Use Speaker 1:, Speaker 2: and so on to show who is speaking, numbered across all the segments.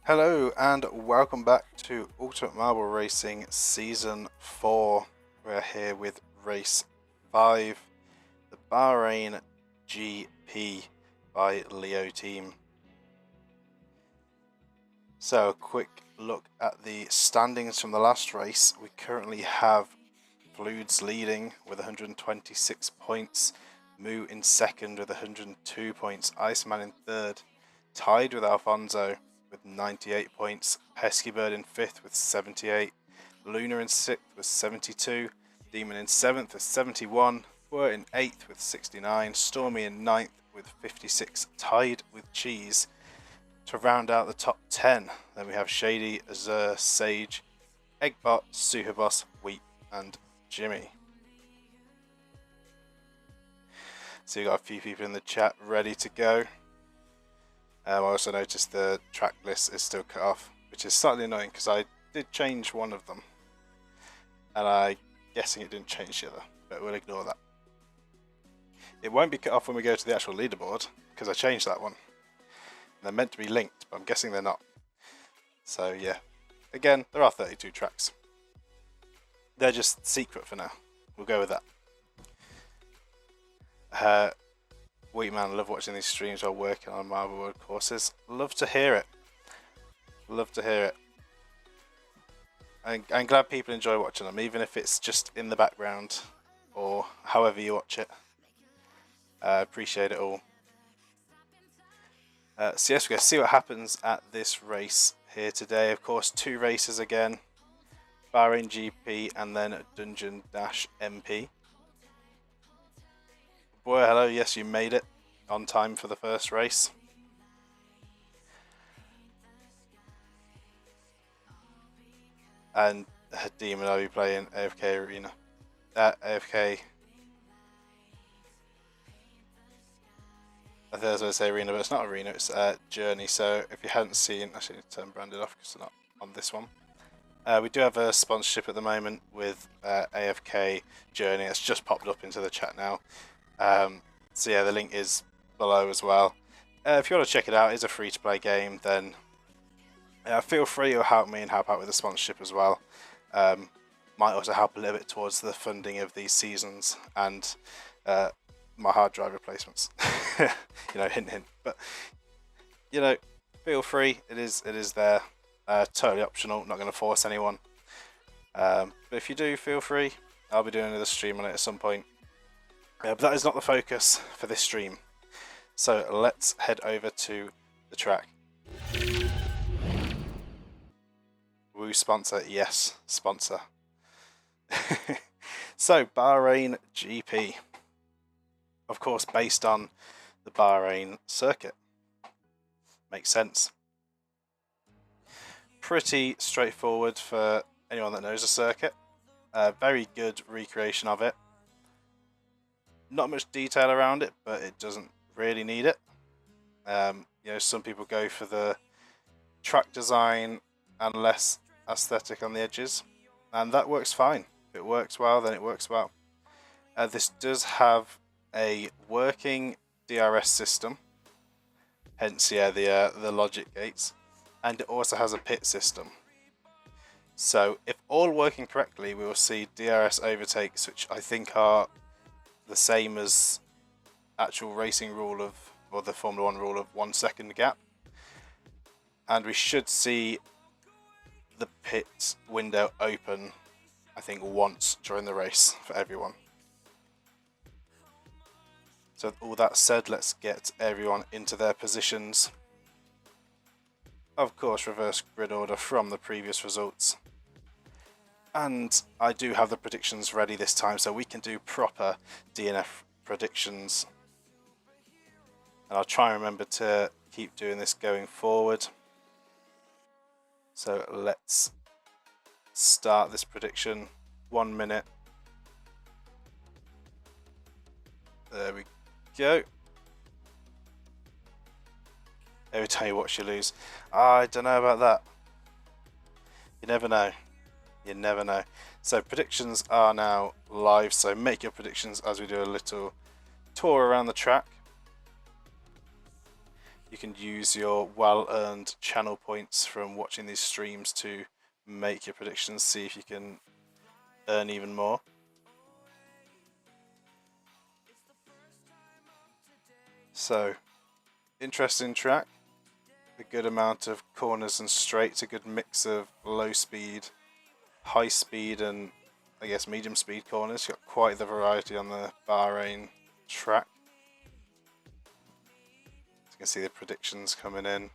Speaker 1: Hello and welcome back to Ultimate Marble Racing Season 4. We're here with Race 5, the Bahrain GP by Leo Team. So a quick look at the standings from the last race. We currently have Fluids leading with 126 points, Moo in second with 102 points, Iceman in third, tied with Alfonso with 98 points, Pesky Bird in 5th with 78, Luna in 6th with 72, Demon in 7th with 71, Were in 8th with 69, Stormy in 9th with 56, tied with Cheese. To round out the top 10, then we have Shady, Azure, Sage, Eggbot, Superboss, Weep and Jimmy. So you got a few people in the chat ready to go. I also noticed the track list is still cut off, which is slightly annoying because I did change one of them, and I'm guessing it didn't change the other, but we'll ignore that. It won't be cut off when we go to the actual leaderboard because I changed that one. They're meant to be linked, but I'm guessing they're not. So yeah, again, there are 32 tracks. They're just secret for now. We'll go with that. Wheatman, love watching these streams while working on Marble World courses. Love to hear it. Love to hear it. I'm glad people enjoy watching them, even if it's just in the background or however you watch it. I appreciate it all. So yes, we're going to see what happens at this race here today. Of course, 2 races again. Bahrain GP and then Dungeon Dash MP. Boy, hello, yes, you made it on time for the first race. And Demon, I'll be playing AFK Arena. AFK. I think I was going to say Arena, but it's not Arena, it's Journey. So if you hadn't seen, actually need to turn Branded off because they're not on this one. We do have a sponsorship at the moment with AFK Journey. It's just popped up into the chat now. So yeah, the link is below as well. If you want to check it out, it's a free-to-play game, then feel free to help me and help out with the sponsorship as well. Might also help a little bit towards the funding of these seasons and my hard drive replacements. You know, hint hint. But you know, feel free. It is there. Totally optional. Not going to force anyone. But if you do, feel free. I'll be doing another stream on it at some point. But that is not the focus for this stream. So let's head over to the track. Woo sponsor, yes, sponsor. So Bahrain GP, of course, based on the Bahrain circuit. Makes sense. Pretty straightforward for anyone that knows the circuit. Very good recreation of it. Not much detail around it, but it doesn't really need it. You know, some people go for the track design and less aesthetic on the edges, and that works fine. If it works well, then it works well. This does have a working DRS system, hence yeah the logic gates, and it also has a pit system. So if all working correctly, we will see DRS overtakes, which I think are the same as actual racing rule of, or the Formula 1 rule of 1 second gap. And we should see the pit window open, I think, once during the race for everyone. So with all that said, let's get everyone into their positions. Of course, reverse grid order from the previous results. And I do have the predictions ready this time, so we can do proper DNF predictions. And I'll try and remember to keep doing this going forward. So let's start this prediction. 1 minute. There we go. Every time you watch, you lose. I don't know about that. You never know. You never know. So predictions are now live, so make your predictions as we do a little tour around the track. you can use your well-earned channel points from watching these streams to make your predictions, see if you can earn even more. So, interesting track, a good amount of corners and straights, a good mix of low speed, high speed and I guess medium speed corners. You've got quite the variety on the Bahrain track. So you can see the predictions coming in.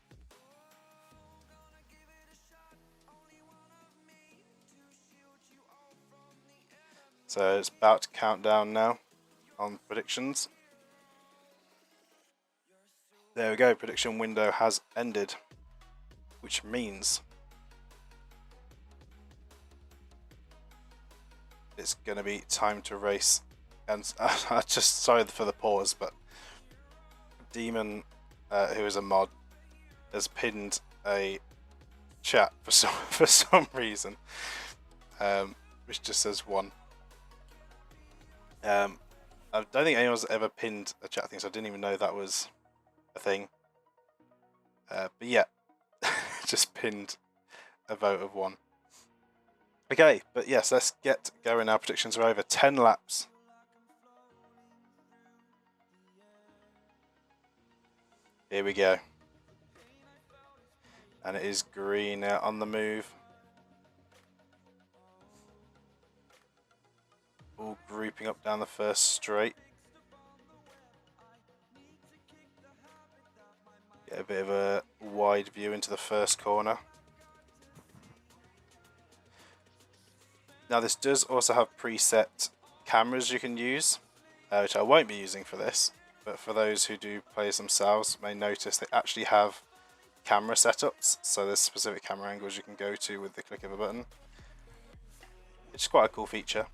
Speaker 1: So it's about to count down now on predictions. There we go, prediction window has ended, which means it's going to be time to race. And I just, sorry for the pause, but Demon, who is a mod, has pinned a chat for some reason, which just says 1. I don't think anyone's ever pinned a chat thing, so I didn't even know that was a thing. But yeah, just pinned a vote of 1. Okay, but yes, let's get going. Our predictions are over. 10 laps. Here we go. And it is green on the move. All grouping up down the first straight. Get a bit of a wide view into the first corner. Now this does also have preset cameras you can use, which I won't be using for this, but for those who do play themselves may notice they actually have camera setups, so there's specific camera angles you can go to with the click of a button, which is quite a cool feature.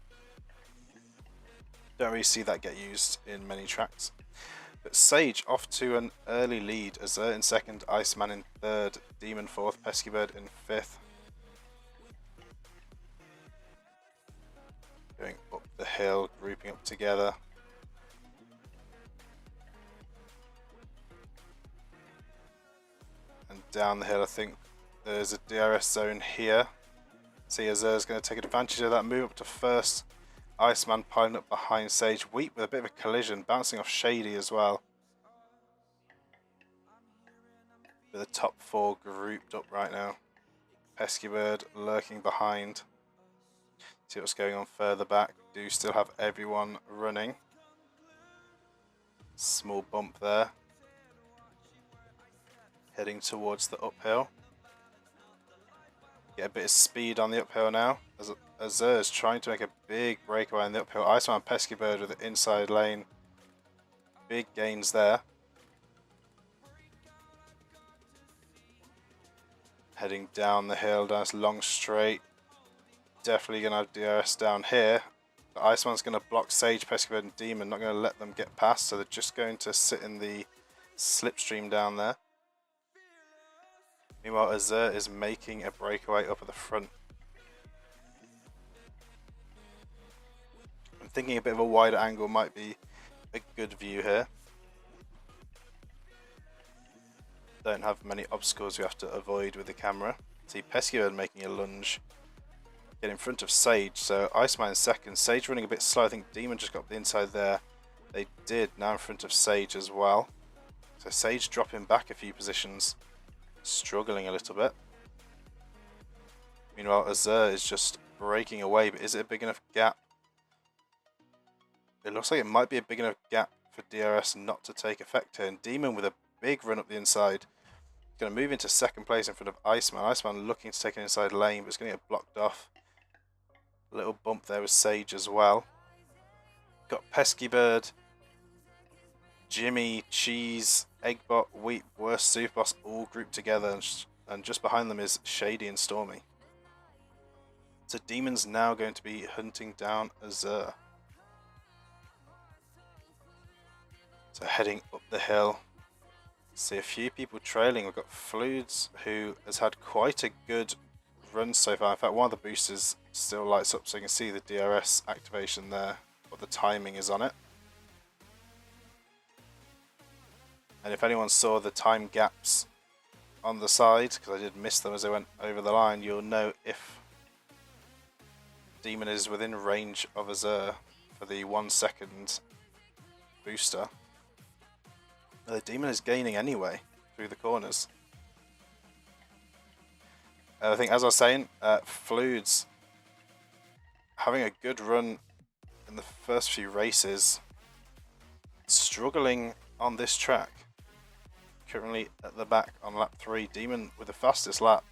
Speaker 1: Don't really see that get used in many tracks. But Sage off to an early lead, Azur in second, Iceman in third, Demon fourth, Pesky Bird in fifth. Going up the hill, grouping up together. And down the hill, I think there's a DRS zone here. See, Azur's going to take advantage of that, move up to first. Iceman piling up behind Sage. Wheat with a bit of a collision, bouncing off Shady as well. With the top 4 grouped up right now. Pesky Bird lurking behind. See what's going on further back. Do still have everyone running. Small bump there. Heading towards the uphill. Get a bit of speed on the uphill now. As Azur is trying to make a big breakaway in the uphill. Iceman Pesky Bird with the inside lane. Big gains there. Heading down the hill, down this long straight. Definitely going to have DRS down here. The Iceman's going to block Sage, Pesky Bird and Demon. Not going to let them get past, so they're just going to sit in the slipstream down there. Meanwhile, Azur is making a breakaway up at the front. I'm thinking a bit of a wider angle might be a good view here. Don't have many obstacles you have to avoid with the camera. See Pesky Bird making a lunge. Get in front of Sage, so Iceman in second. Sage running a bit slow. I think Demon just got up the inside there. They did, now in front of Sage as well. So Sage dropping back a few positions. Struggling a little bit. Meanwhile, Azur is just breaking away, but is it a big enough gap? It looks like it might be a big enough gap for DRS not to take effect here. And Demon with a big run up the inside. Going to move into second place in front of Iceman. Iceman looking to take an inside lane, but it's going to get blocked off. A little bump there with Sage as well. Got Pesky Bird, Jimmy, Cheese, Eggbot, Wheat, Worst Superboss all grouped together, and just behind them is Shady and Stormy. So Demon's now going to be hunting down Azur. So heading up the hill. See a few people trailing. We've got Fluids, who has had quite a good run so far. In fact, one of the boosters still lights up, so you can see the DRS activation there, what the timing is on it. And if anyone saw the time gaps on the side, because I did miss them as they went over the line, you'll know if Demon is within range of Azur for the 1 second booster. The Demon is gaining anyway through the corners. I think, as I was saying, Fluids having a good run in the first few races, struggling on this track. Currently at the back on lap 3, Demon with the fastest lap.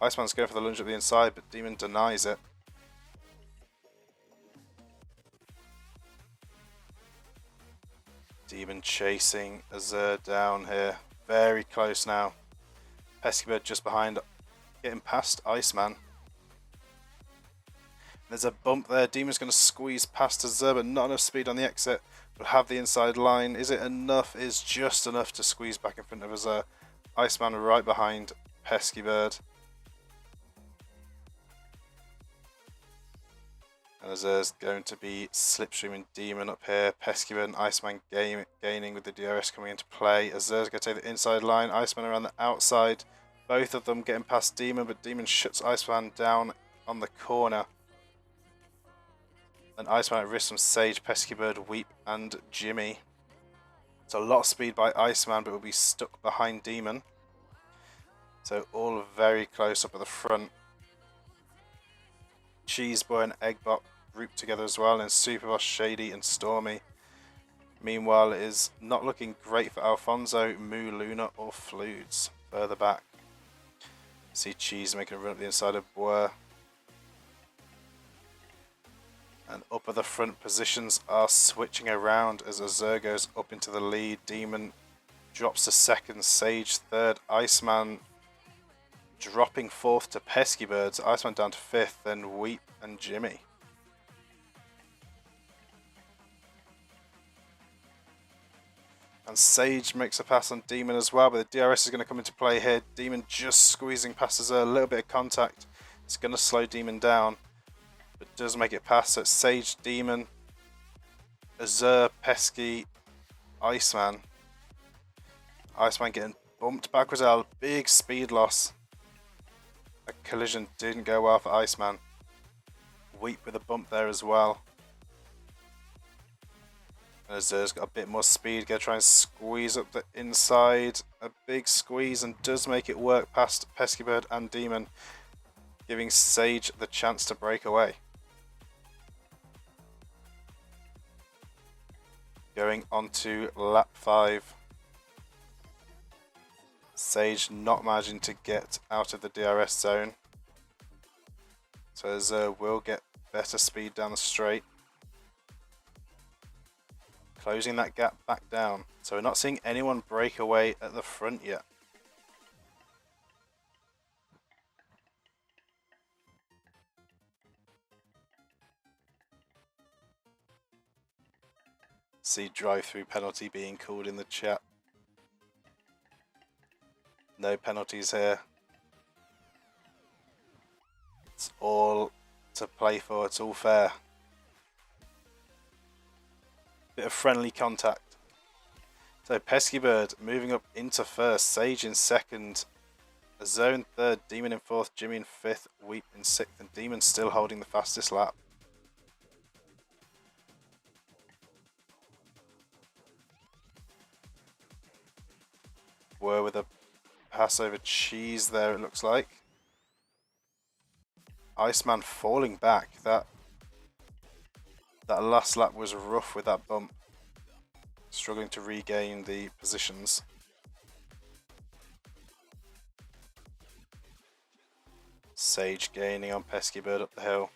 Speaker 1: Iceman's going for the lunge at the inside, but Demon denies it. Demon chasing Azur down here. Very close now. Peskybird just behind, getting past Iceman. There's a bump there. Demon's going to squeeze past Azur, but not enough speed on the exit. Will have the inside line. Is it enough? Is just enough to squeeze back in front of Azur. Iceman right behind Peskybird. And Azur's going to be slipstreaming Demon up here. Peskybird and Iceman gaining with the DRS coming into play. Azur's going to take the inside line. Iceman around the outside. Both of them getting past Demon, but Demon shuts Iceman down on the corner. And Iceman at risk from Sage, Peskybird, Weep and Jimmy. It's a lot of speed by Iceman, but will be stuck behind Demon. So all very close up at the front. Cheeseboy and Eggbot grouped together as well, and Superboss, Shady and Stormy. Meanwhile, it is not looking great for Alfonso, Moo, Luna or Fluids further back. See Cheese making a run up the inside of Boer. And up at the front, positions are switching around as Azur goes up into the lead. Demon drops to second, Sage third, Iceman dropping fourth to Peskybird. So Iceman down to fifth, then Weep and Jimmy. And Sage makes a pass on Demon as well, but the DRS is going to come into play here. Demon just squeezing past Azur, a little bit of contact. It's going to slow Demon down, but does make it past. So it's Sage, Demon, Azur, Pesky, Iceman. Iceman getting bumped backwards out, big speed loss. A collision didn't go well for Iceman. Weep with a bump there as well. And Azur's got a bit more speed, going to try and squeeze up the inside. A big squeeze and does make it work past Peskybird and Demon, giving Sage the chance to break away. Going on to lap 5. Sage not managing to get out of the DRS zone. So Azur will get better speed down the straight. Closing that gap back down. So we're not seeing anyone break away at the front yet. See drive-through penalty being called in the chat. No penalties here. It's all to play for, it's all fair. Bit of friendly contact. So Peskybird moving up into first, Sage in second, Azur in third, Demon in fourth, Jimmy in fifth, Weep in sixth, and Demon still holding the fastest lap. Were with a pass over Cheese there, it looks like. Iceman falling back. That last lap was rough with that bump. Struggling to regain the positions. Sage gaining on Peskybird up the hill.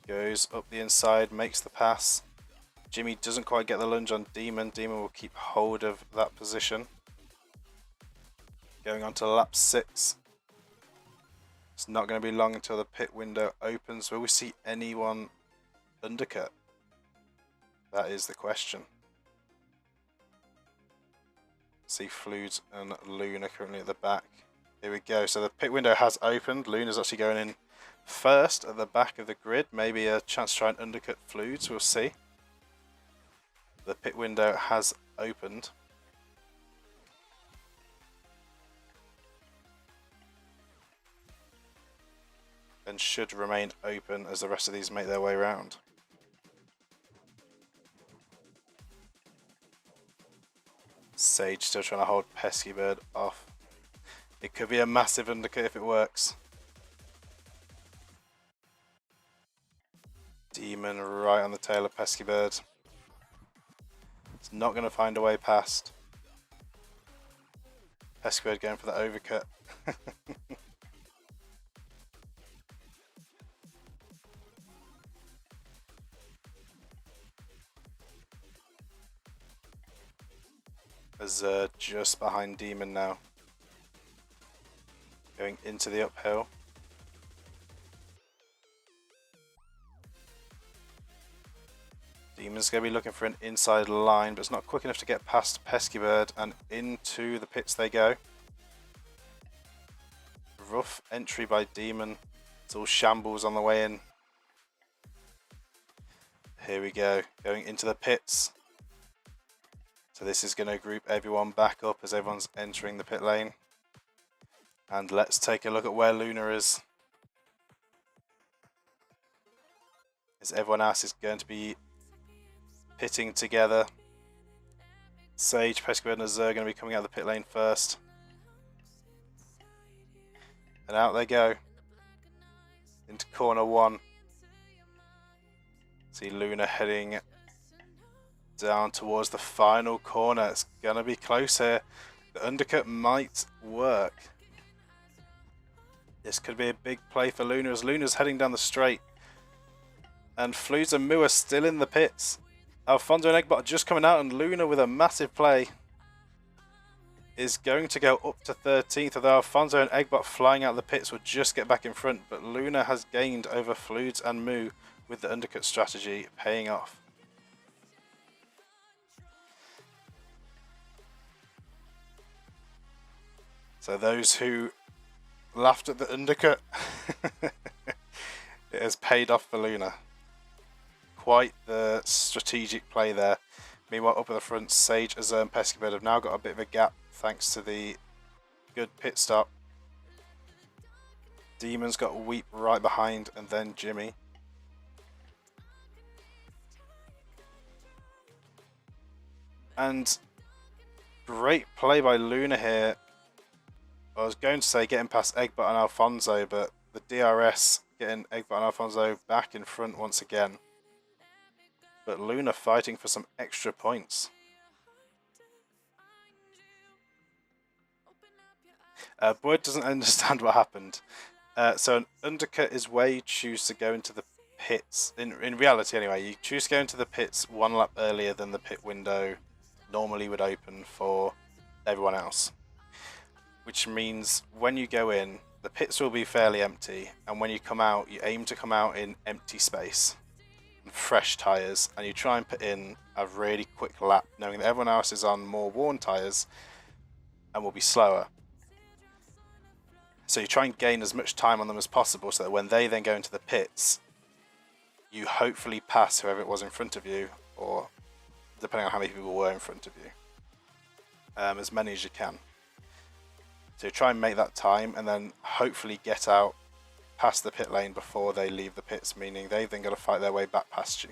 Speaker 1: Goes up the inside, makes the pass. Jimmy doesn't quite get the lunge on Demon. Demon will keep hold of that position. Going on to lap 6. It's not going to be long until the pit window opens. Will we see anyone undercut? That is the question. See Fluid and Luna currently at the back. Here we go. So the pit window has opened. Luna's actually going in first at the back of the grid. Maybe a chance to try and undercut Fluids. We'll see. The pit window has opened. And should remain open as the rest of these make their way around. Sage still trying to hold Pesky Bird off. It could be a massive undercut if it works. Demon right on the tail of Pesky Bird. It's not going to find a way past. Pesky Bird going for the overcut. Azure just behind Demon now. Going into the uphill. Demon's going to be looking for an inside line, but it's not quick enough to get past Pesky Bird, and into the pits they go. Rough entry by Demon. It's all shambles on the way in. Here we go, going into the pits. So this is going to group everyone back up as everyone's entering the pit lane. And let's take a look at where Luna is. As everyone else is going to be pitting together. Sage, Pesky Bird and Azure are going to be coming out of the pit lane first. And out they go. Into corner one. See Luna heading down towards the final corner. It's going to be close here. The undercut might work. This could be a big play for Luna as Luna's heading down the straight. And Floods and Moo are still in the pits. Alfonso and Eggbot are just coming out, and Luna with a massive play is going to go up to 13th, although Alfonso and Eggbot flying out of the pits will just get back in front, but Luna has gained over Floods and Moo with the undercut strategy paying off. So those who laughed at the undercut, it has paid off for Luna. Quite the strategic play there. Meanwhile, up at the front, Sage, Azure and Pesky Bird have now got a bit of a gap thanks to the good pit stop. Demon's got Weep right behind, and then Jimmy. And great play by Luna here. I was going to say getting past Eggbot and Alfonso, but the DRS getting Eggbot and Alfonso back in front once again. But Luna fighting for some extra points. Boyd doesn't understand what happened. So an undercut is where you choose to go into the pits. In reality anyway, you choose to go into the pits one lap earlier than the pit window normally would open for everyone else. Which means when you go in, the pits will be fairly empty, and when you come out, you aim to come out in empty space. Fresh tyres, and you try and put in a really quick lap knowing that everyone else is on more worn tyres and will be slower. So you try and gain as much time on them as possible so that when they then go into the pits, you hopefully pass whoever it was in front of you, or depending on how many people were in front of you, as many as you can. So you try and make that time and then hopefully get out past the pit lane before they leave the pits, meaning they've then got to fight their way back past you.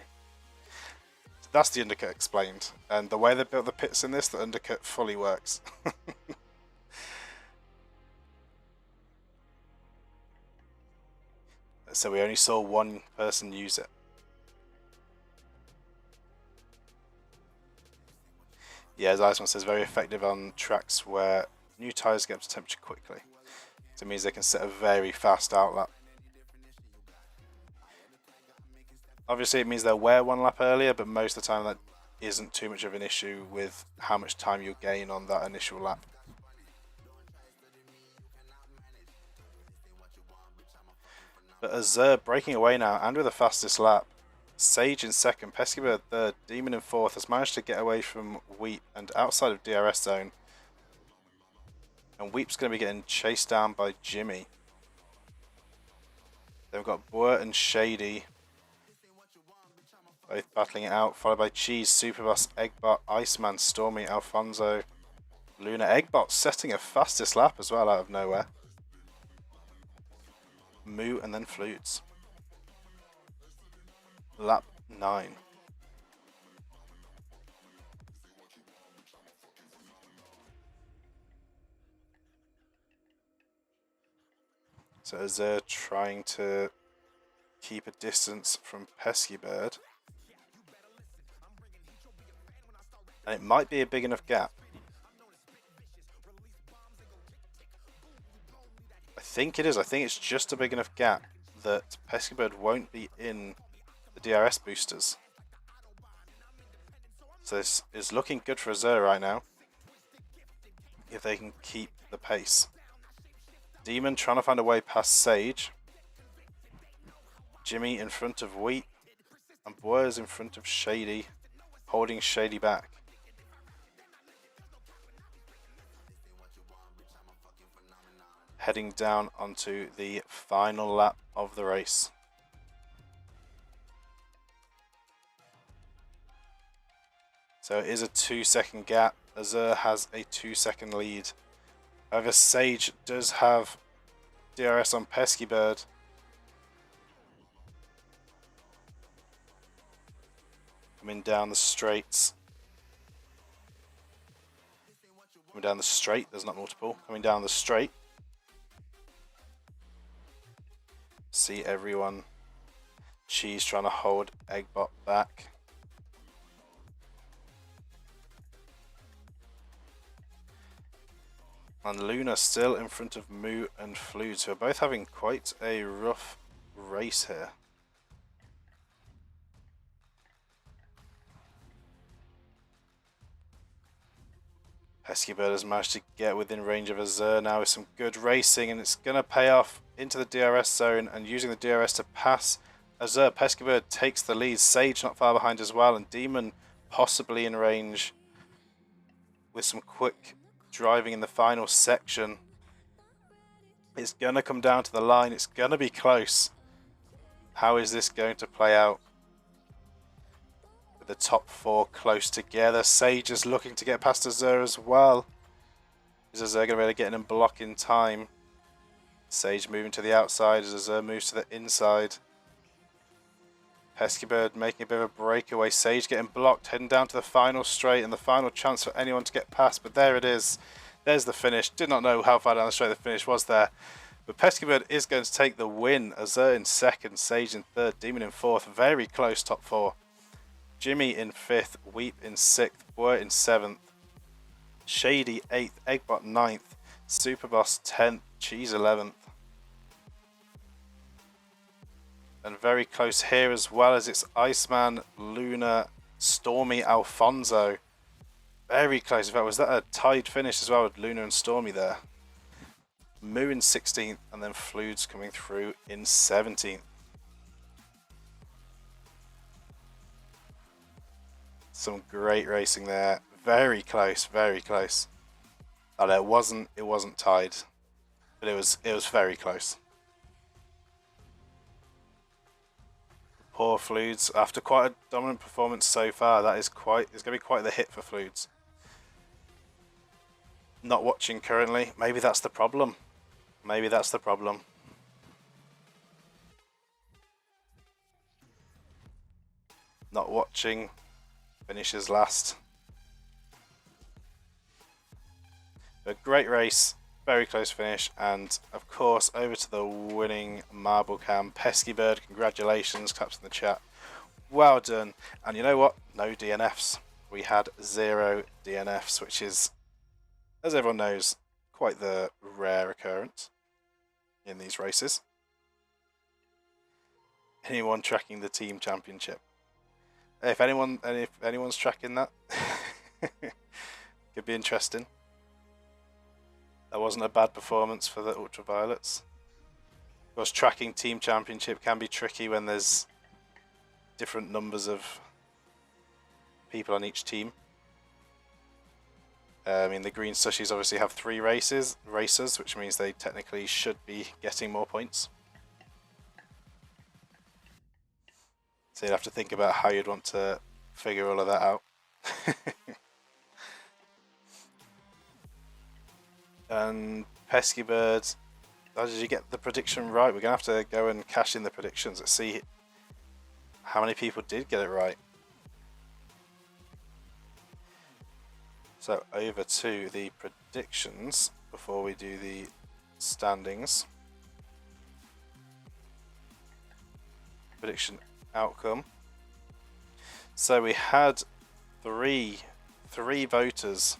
Speaker 1: So that's the undercut explained, and the way they built the pits in this, the undercut fully works. So we only saw one person use it. Yeah, as Iceman says, very effective on tracks where new tyres get up to temperature quickly. So it means they can set a very fast outlap. Obviously it means they'll wear one lap earlier, but most of the time that isn't too much of an issue with how much time you gain on that initial lap. But Azure breaking away now, and with the fastest lap. Sage in second, Pesky Bird third, Demon in fourth, has managed to get away from Weep and outside of DRS zone. And Weep's going to be getting chased down by Jimmy. They've got Boer and Shady Both battling it out, followed by Cheese, Superboss, Eggbot, Iceman, Stormy, Alfonso, Luna. Eggbot setting a fastest lap as well out of nowhere. Moo and then Flutes. Lap 9. So Azur trying to keep a distance from Pesky Bird. And it might be a big enough gap. I think it is. I think it's just a big enough gap that Pesky Bird won't be in the DRS boosters. So this is looking good for Azur right now, if they can keep the pace. Demon trying to find a way past Sage. Jimmy in front of Wheat. And Boyers in front of Shady, holding Shady back. Heading down onto the final lap of the race. So it is a 2-second gap. Azur has a 2-second lead. However, Sage does have DRS on Pesky Bird. Coming down the straights. Coming down the straight, there's not multiple. Coming down the straight. See everyone. Cheese trying to hold Eggbot back. And Luna still in front of Moo and Flutes, who are both having quite a rough race here. Pesky Bird has managed to get within range of Azur now with some good racing, and it's going to pay off into the DRS zone and using the DRS to pass Azur. Pesky Bird takes the lead. Sage not far behind as well, and Demon possibly in range with some quick driving in the final section. It's going to come down to the line. It's going to be close. How is this going to play out? With the top 4 close together. Sage is looking to get past Azur as well. Is Azur going to be able to get in and block in time? Sage moving to the outside as Azur moves to the inside. Pesky Bird making a bit of a breakaway. Sage getting blocked, heading down to the final straight and the final chance for anyone to get past. But there it is. There's the finish. Did not know how far down the straight the finish was there. But Pesky Bird is going to take the win. Azur in second, Sage in third, Demon in fourth. Very close top 4. Jimmy in 5th, Weep in 6th, Boy in 7th, Shady 8th, Eggbot 9th, Superboss 10th, Cheese 11th. And very close here as well as it's Iceman, Luna, Stormy, Alfonso. Very close. In fact, was that a tied finish as well with Luna and Stormy there? Moo in 16th and then Fludes coming through in 17th. Some great racing there. Very close, very close. Oh, no, it wasn't tied, but it was very close. Poor Fludes, after quite a dominant performance so far, it's going to be quite the hit for Fludes. Not watching currently. Maybe that's the problem. Maybe that's the problem. Not watching. Finishes last. A great race, very close finish, and of course over to the winning marble cam. Pesky Bird, congratulations, claps in the chat. Well done. And you know what? No DNFs. We had 0 DNFs, which is, as everyone knows, quite the rare occurrence in these races. Anyone tracking the team championship? If anyone's tracking that, could be interesting. That wasn't a bad performance for the Ultraviolets. Of course, tracking team championship can be tricky when there's different numbers of people on each team. I mean, the Green Sushies obviously have 3 racers, which means they technically should be getting more points. So you'd have to think about how you'd want to figure all of that out. And Pesky Bird, how did you get the prediction right? We're going to have to go and cash in the predictions. Let's see how many people did get it right. So over to the predictions before we do the standings. Prediction outcome. So we had three voters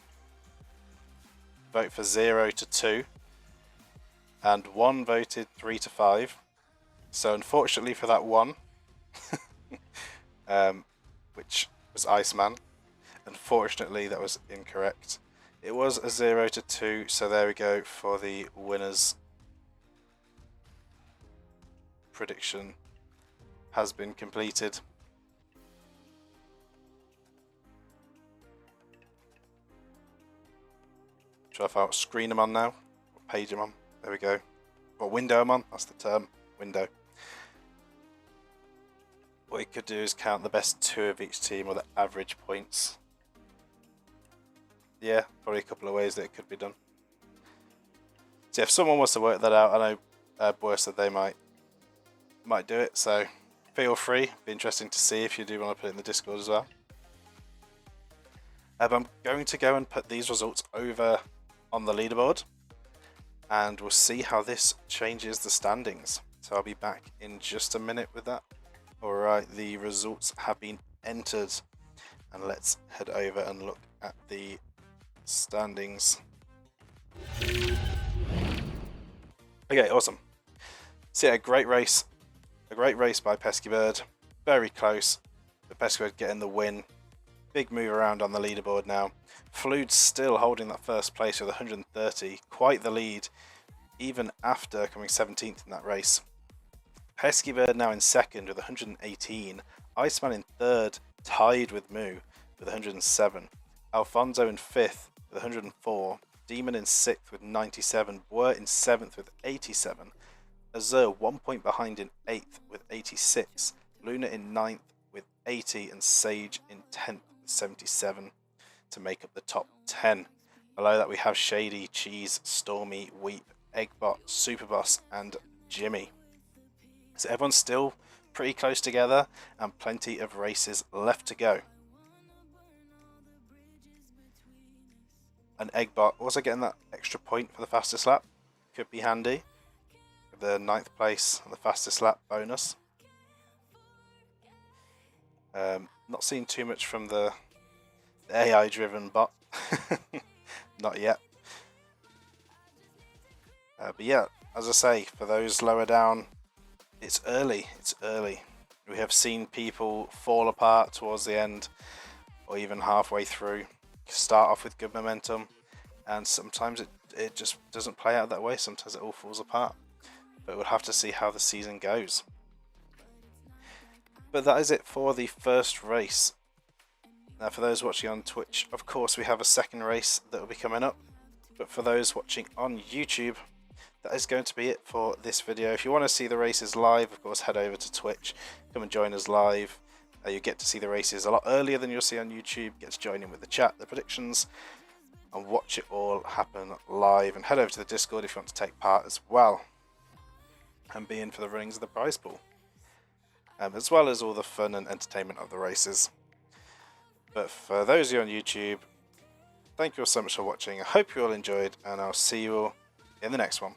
Speaker 1: vote for 0 to 2, and 1 voted 3 to 5. So unfortunately for that one, which was Iceman, unfortunately that was incorrect. It was a 0 to 2, so there we go for the winners. Prediction has been completed. Try if I'll screen them on now. What page am on? There we go. What window I'm on? That's the term. Window. What you could do is count the best 2 of each team, or the average points. Yeah, probably a couple of ways that it could be done. So if someone wants to work that out, I know Boy said they might do it, so feel free. Be interesting to see if you do want to put it in the Discord as well. I'm going to go and put these results over on the leaderboard, and we'll see how this changes the standings. So I'll be back in just a minute with that. Alright, the results have been entered, and let's head over and look at the standings. Okay, awesome. So yeah, a great race by Pesky Bird. Very close, but Pesky Bird getting the win. Big move around on the leaderboard now. Flood's still holding that first place with 130, quite the lead, even after coming 17th in that race. Pesky Bird now in second with 118. Iceman in third, tied with Moo with 107. Alfonso in fifth with 104. Demon in sixth with 97. Boer in seventh with 87. Azur 1 point behind in eighth with 86. Luna in ninth with 80, and Sage in 10th with 77 to make up the top 10. Below that we have Shady, Cheese, Stormy, Weep, Eggbot, Superboss and Jimmy. So everyone's still pretty close together and plenty of races left to go. And Eggbot also getting that extra point for the fastest lap could be handy. The 9th place and the fastest lap bonus. Not seeing too much from the AI driven bot. Not yet. But yeah, as I say, for those lower down, it's early. We have seen people fall apart towards the end, or even halfway through. Start off with good momentum, and sometimes it just doesn't play out that way. Sometimes it all falls apart. But we'll have to see how the season goes. But that is it for the first race. Now for those watching on Twitch, of course we have a second race that will be coming up. But for those watching on YouTube, that is going to be it for this video. If you want to see the races live, of course head over to Twitch, come and join us live. You get to see the races a lot earlier than you'll see on YouTube, get to join in with the chat, the predictions, and watch it all happen live. And head over to the Discord if you want to take part as well, and be in for the runnings of the prize pool, as well as all the fun and entertainment of the races. But for those of you on YouTube, thank you all so much for watching. I hope you all enjoyed, and I'll see you all in the next one.